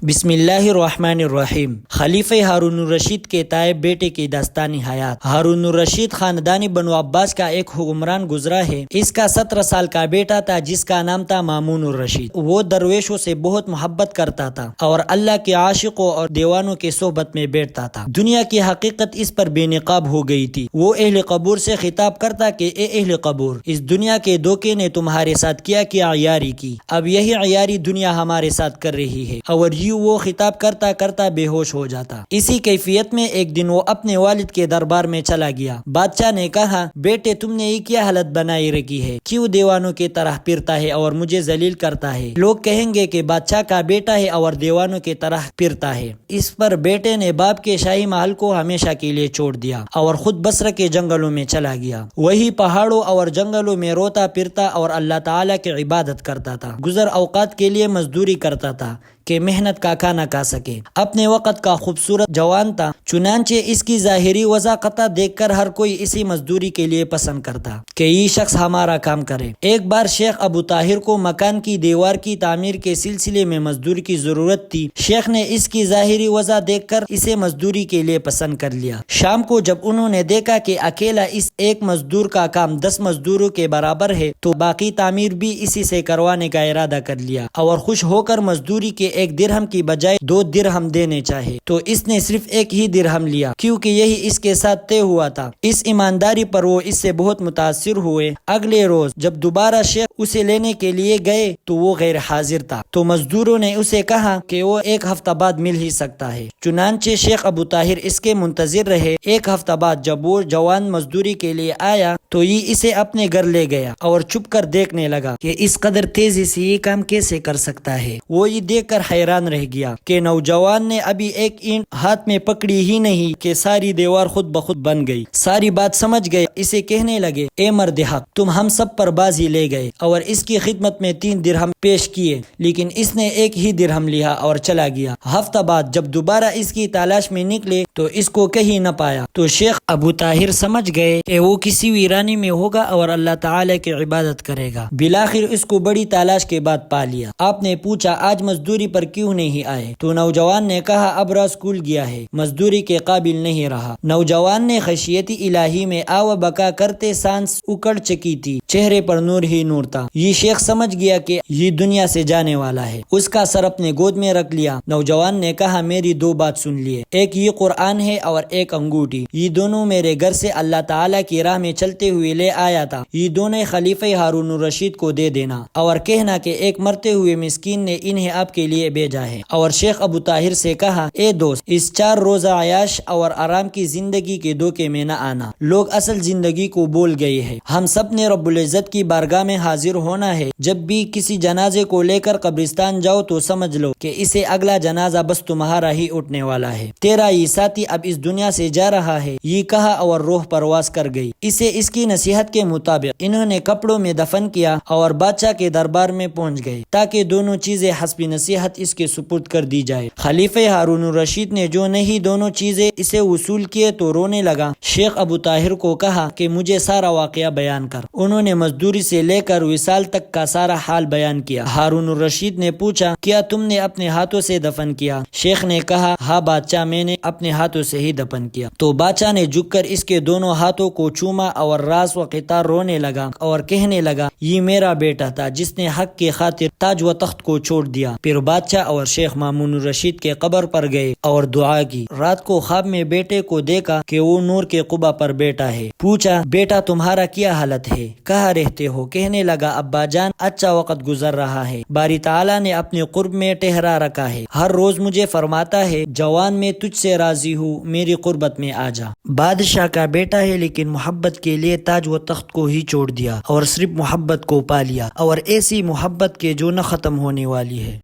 بسم اللہ الرحمن الرحیم۔ خلیفہ ہارون الرشید کے طیب بیٹے کی داستانی حیات۔ ہارون الرشید خاندانی بنو عباس کا ایک حکمران گزرا ہے۔ اس کا 17 سال کا بیٹا تھا جس کا نام تھا مامون الرشید۔ وہ درویشوں سے بہت محبت کرتا تھا اور اللہ کے عاشقوں اور دیوانوں کے صحبت میں بیٹھتا تھا۔ دنیا کی حقیقت اس پر بے نقاب ہو گئی تھی۔ وہ اہل قبور سے خطاب کرتا کہ اے اہل قبور، اس دنیا کے دھوکے نے تمہارے ساتھ کیا عیاری کی، اب یہی عیاری دنیا ہمارے ساتھ کر رہی ہے، اور وہ خطاب کرتا کرتا بے ہوش ہو جاتا۔ اسی کیفیت میں ایک دن وہ اپنے والد کے دربار میں چلا گیا۔ بادشاہ نے کہا، بیٹے تم نے یہ کیا حالت بنائی رکھی ہے؟ کیوں دیوانوں کی طرح پھرتا ہے اور مجھے ذلیل کرتا ہے؟ لوگ کہیں گے کہ بادشاہ کا بیٹا ہے اور دیوانوں کی طرح پھرتا ہے۔ اس پر بیٹے نے باپ کے شاہی محل کو ہمیشہ کے لیے چھوڑ دیا اور خود بصرہ کے جنگلوں میں چلا گیا۔ وہی پہاڑوں اور جنگلوں میں روتا پھرتا اور اللہ تعالیٰ کی عبادت کرتا تھا۔ گزر اوقات کے لیے مزدوری کرتا تھا کہ محنت کا کھانا کھا سکے۔ اپنے وقت کا خوبصورت جوان تھا، چنانچہ اس کی ظاہری وضاحت دیکھ کر ہر کوئی اسی مزدوری کے لیے پسند کرتا کہ یہ شخص ہمارا کام کرے۔ ایک بار شیخ ابو طاہر کو مکان کی دیوار کی تعمیر کے سلسلے میں مزدور کی ضرورت تھی۔ شیخ نے اس کی ظاہری وضع دیکھ کر اسے مزدوری کے لیے پسند کر لیا۔ شام کو جب انہوں نے دیکھا کہ اکیلا اس ایک مزدور کا کام 10 مزدوروں کے برابر ہے تو باقی تعمیر بھی اسی سے کروانے کا ارادہ کر لیا اور خوش ہو کر مزدوری کے 1 درہم کی بجائے 2 درہم دینے چاہے تو اس نے صرف 1 ہی درہم لیا، کیونکہ یہی اس کے ساتھ طے ہوا تھا۔ اس ایمانداری پر وہ اس سے بہت متاثر ہوئے۔ اگلے روز جب دوبارہ شیخ اسے لینے کے لیے گئے تو وہ غیر حاضر تھا، تو مزدوروں نے اسے کہا کہ وہ 1 ہفتہ بعد مل ہی سکتا ہے۔ چنانچہ شیخ ابو طاہر اس کے منتظر رہے۔ 1 ہفتہ بعد جب وہ جوان مزدوری کے لیے آیا تو یہ اسے اپنے گھر لے گیا اور چھپ کر دیکھنے لگا کہ اس قدر تیزی سے یہ کام کیسے کر سکتا ہے۔ وہ یہ دیکھ کر حیران رہ گیا کہ نوجوان نے ابھی ایک اینٹ ہاتھ میں پکڑی ہی نہیں کہ ساری دیوار خود بخود بن گئی۔ ساری بات سمجھ گئے، اسے کہنے لگے، اے مرد حق، تم ہم سب پر بازی لے گئے اور اس کی خدمت میں 3 درہم پیش کیے، لیکن اس نے 1 ہی درہم لیا اور چلا گیا۔ ہفتہ بعد جب دوبارہ اس کی تلاش میں نکلے تو اس کو کہیں نہ پایا، تو شیخ ابو طاہر سمجھ گئے کہ وہ کسی ویرانی میں ہوگا اور اللہ تعالی کی عبادت کرے گا۔ بالآخر اس کو بڑی تلاش کے بعد پا لیا۔ آپ نے پوچھا، آج مزدوری پر کیوں نہیں آئے؟ تو نوجوان نے کہا، ابرا اسکول گیا ہے، مزدوری کے قابل نہیں رہا۔ نوجوان نے خشیت الہی میں آو بکا کرتے سانس اکڑ چکی تھی، چہرے پر نور ہی نور تھا۔ یہ شیخ سمجھ گیا کہ یہ دنیا سے جانے والا ہے، اس کا سر اپنے گود میں رکھ لیا۔ نوجوان نے کہا، میری 2 بات سن لیے، ایک یہ قرآن ہے اور ایک انگوٹھی، یہ دونوں میرے گھر سے اللہ تعالیٰ کی راہ میں چلتے ہوئے لے آیا تھا، یہ دونوں خلیفہ ہارون الرشید کو دے دینا اور کہنا کہ ایک مرتے ہوئے مسکین نے انہیں آپ کے لیے بھیجا ہے۔ اور شیخ ابو طاہر سے کہا، اے دوست، اس 4 روزہ عیاش اور آرام کی زندگی کے دھوکے میں نہ آنا، لوگ اصل زندگی کو بول گئے ہیں۔ ہم سب نے رب العزت کی بارگاہ میں حاضر ہونا ہے۔ جب بھی کسی جنازے کو لے کر قبرستان جاؤ تو سمجھ لو کہ اسے اگلا جنازہ بس تمہارا ہی اٹھنے والا ہے، تیرا یہ ساتھی اب اس دنیا سے جا رہا ہے۔ یہ کہا اور روح پرواز کر گئی۔ اسے اس کی نصیحت کے مطابق انہوں نے کپڑوں میں دفن کیا اور بادشاہ کے دربار میں پہنچ گئے تاکہ دونوں چیزیں حسب نصیحت اس کے سپرد کر دی جائے۔ خلیفہ ہارون الرشید نے جو نہیں دونوں چیزیں اسے وصول کیے تو رونے لگا۔ شیخ ابو طاہر کو کہا کہ مجھے سارا واقعہ بیان کر۔ انہوں نے مزدوری سے لے کر وصال تک کا سارا حال بیان کیا۔ ہارون الرشید نے پوچھا، کیا تم نے اپنے ہاتھوں سے دفن کیا؟ شیخ نے کہا، ہاں بادشاہ، میں نے اپنے ہاتھوں سے ہی دفن کیا۔ تو بادشاہ نے جھک کر اس کے دونوں ہاتھوں کو چوما اور راز و قطار رونے لگا اور کہنے لگا، یہ میرا بیٹا تھا جس نے حق کی خاطر تاج و تخت کو چھوڑ دیا۔ پھر بادشاہ اور شیخ مامون الرشید کے قبر پر گئے اور دعا کی۔ رات کو خواب میں بیٹے کو دیکھا کہ وہ نور کے قبا پر بیٹا ہے۔ پوچھا، بیٹا تمہارا کیا حالت ہے، کہاں رہتے ہو؟ کہنے لگا، ابا جان، اچھا وقت گزر رہا ہے، باری تعالیٰ نے اپنے قرب میں ٹھہرا رکھا ہے، ہر روز مجھے فرماتا ہے، جوان میں تجھ سے راضی ہوں، میری قربت میں آ جا۔ بادشاہ کا بیٹا ہے لیکن محبت کے لیے تاج و تخت کو ہی چھوڑ دیا اور صرف محبت کو پا لیا، اور ایسی محبت کے جو نہ ختم ہونے والی ہے۔